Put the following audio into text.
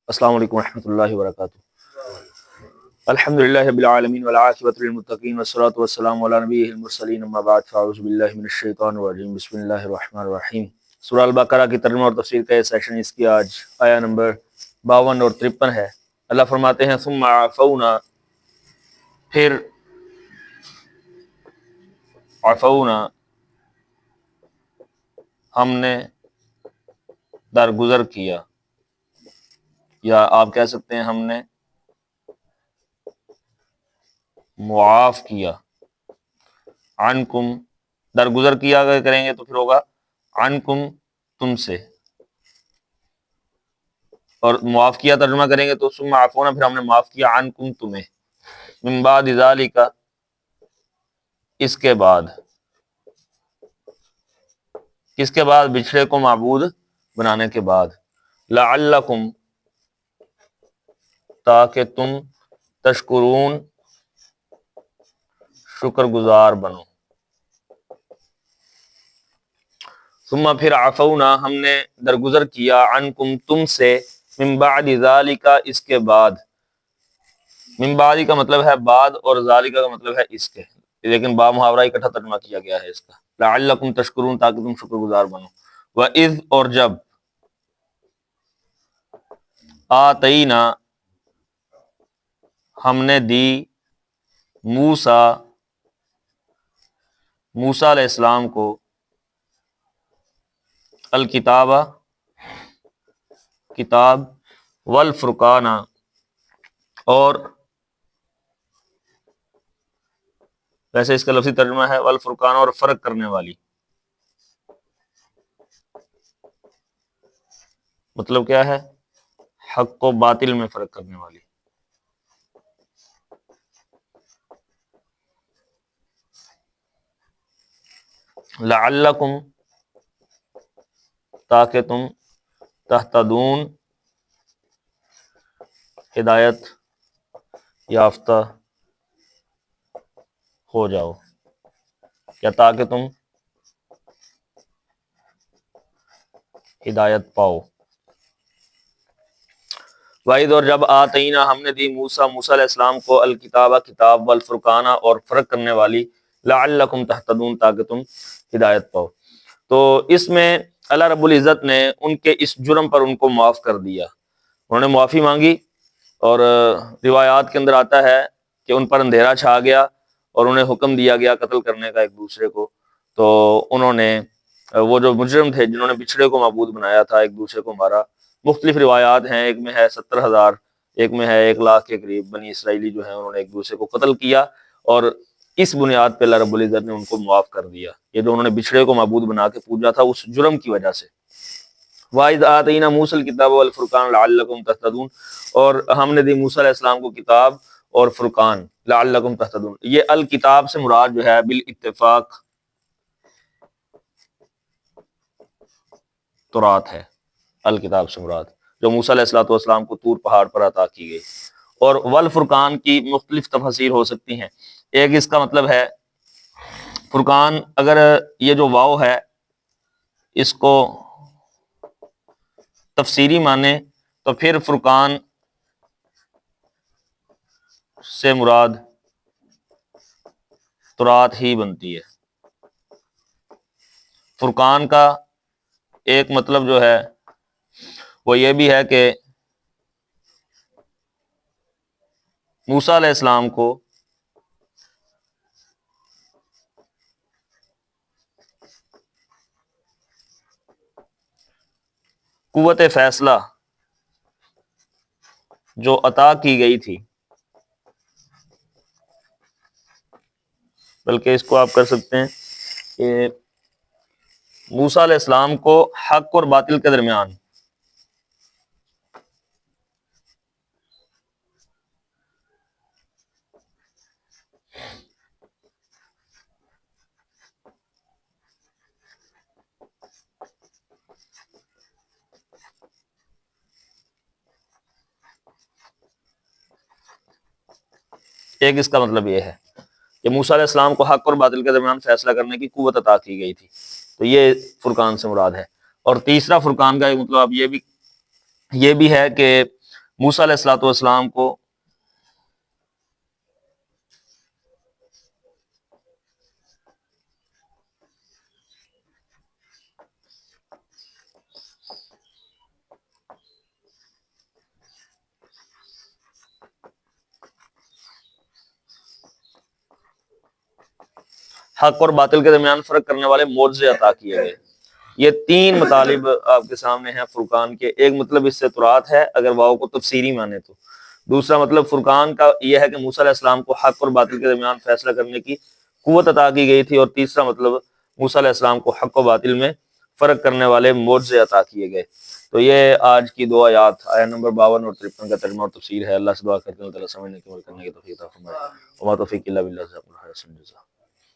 السلام علیکم ورحمۃ اللہ وبرکاتہ۔ الحمدللہ رب العالمین والعاقبۃ للمتقین والصلاۃ والسلام علی نبیہ المرسلین، اما بعد فاعوذ باللہ من الشیطان الرجیم، بسم اللہ الرحمن الرحیم۔ سورہ البقرہ کی ترجمہ اور تفسیر کا یہ سیشن، اس کی آج آیا نمبر 52 اور 53 ہے۔ اللہ فرماتے ہیں ثم عفونا، پھر عفونا ہم نے درگزر کیا، یا آپ کہہ سکتے ہیں ہم نے معاف کیا، عنکم درگزر کیا اگر کریں گے تو پھر ہوگا عنکم تم سے، اور معاف کیا ترجمہ کریں گے تو ثم عفونا پھر ہم نے معاف کیا عنکم تمہیں، من بعد ذالک اس کے بعد، کس کے بعد؟ بچھڑے کو معبود بنانے کے بعد، لعلکم تاکہ تم تشکرون شکر گزار بنو، ثم پھر عفونا ہم نے درگزر کیا عنکم تم سے، من بعد ذالک اس کے بعد، من بعد کا مطلب ہے بعد اور ذالک کا مطلب ہے اس کے، لیکن با محاورہ اکٹھا ترجمہ کیا گیا ہے اس کا، لعلکم تشکرون تاکہ تم شکر گزار بنو، وَإِذْ اور جب، آتینا ہم نے دی، موسیٰ علیہ السلام کو، الکتاب کتاب، والفرقان اور ویسے اس کا لفظی ترجمہ ہے والفرقان اور فرق کرنے والی، مطلب کیا ہے؟ حق و باطل میں فرق کرنے والی۔ لعلکم تاکہ تم تہتدون ہدایت یافتہ ہو جاؤ، یا تاکہ تم ہدایت پاؤ۔ وَإِذْ اور جب آتینا ہم نے دی موسیٰ علیہ السلام کو، الکتاب کتاب، والفرقان اور فرق کرنے والی، لعلکم تہتدون تاکہ تم ہدایت پاؤ۔ تو اس میں اللہ رب العزت نے ان کے اس جرم پر ان کو معاف کر دیا، انہوں نے معافی مانگی، اور روایات کے اندر آتا ہے کہ ان پر اندھیرا چھا گیا اور انہیں حکم دیا گیا قتل کرنے کا ایک دوسرے کو، تو انہوں نے، وہ جو مجرم تھے جنہوں نے بچھڑے کو معبود بنایا تھا، ایک دوسرے کو مارا۔ مختلف روایات ہیں، ایک میں ہے 70,000، ایک میں ہے 1,00,000 کے قریب بنی اسرائیلی جو ہیں انہوں نے ایک دوسرے کو قتل کیا، اور اس بنیاد پہ اللہ رب العزت نے ان کو معاف کر دیا، یہ جو انہوں نے بچھڑے کو معبود بنا کے پوجا تھا اس جرم کی وجہ سے۔ وَإِذْ آتَيْنَا مُوسَى الْكِتَابَ وَالْفُرْقَانَ لَعَلَّكُمْ تَهْتَدُونَ، اور ہم نے دی موسیٰ علیہ السلام کو کتاب اور فرقان، لعلکم تہتدون، یہ الکتاب سے مراد جو ہے بالاتفاق تورات ہے، الکتاب سے مراد جو موسیٰ علیہ السلام کو طور پہاڑ پر عطا کی گئی، اور والفرقان کی مختلف تفاسیر ہو سکتی ہیں۔ ایک اس کا مطلب ہے فرقان، اگر یہ جو واو ہے اس کو تفسیری مانے تو پھر فرقان سے مراد تورات ہی بنتی ہے۔ فرقان کا ایک مطلب جو ہے وہ یہ بھی ہے کہ موسیٰ علیہ السلام کو قوت فیصلہ جو عطا کی گئی تھی، بلکہ اس کو آپ کر سکتے ہیں کہ موسیٰ علیہ السلام کو حق اور باطل کے درمیان ایک اس کا مطلب یہ ہے کہ موسیٰ علیہ السلام کو حق اور باطل کے درمیان فیصلہ کرنے کی قوت عطا کی گئی تھی، تو یہ فرقان سے مراد ہے۔ اور تیسرا فرقان کا ایک مطلب اب یہ بھی ہے کہ موسیٰ علیہ الصلوۃ والسلام کو حق اور باطل کے درمیان فرق کرنے والے معجزے عطا کیے گئے۔ یہ تین مطالب آپ کے سامنے ہیں فرقان کے۔ ایک مطلب اس سے ترات ہے اگر واؤ کو تفسیری مانے تو، دوسرا مطلب فرقان کا یہ ہے کہ موسیٰ علیہ السلام کو حق اور باطل کے درمیان فیصلہ کرنے کی قوت عطا کی گئی تھی، اور تیسرا مطلب موسیٰ علیہ السلام کو حق و باطل میں فرق کرنے والے معجزے عطا کیے گئے۔ تو یہ آج کی دو آیات آیت نمبر 52 اور 53 کا ترجمہ اور تفسیر ہے۔ اللہ سے دعا کرتے ہیں اللہ تعالیٰ سمجھنے کی عمل کرنے کی توفیق عطا فرمائے۔ وما توفیق الا باللہ۔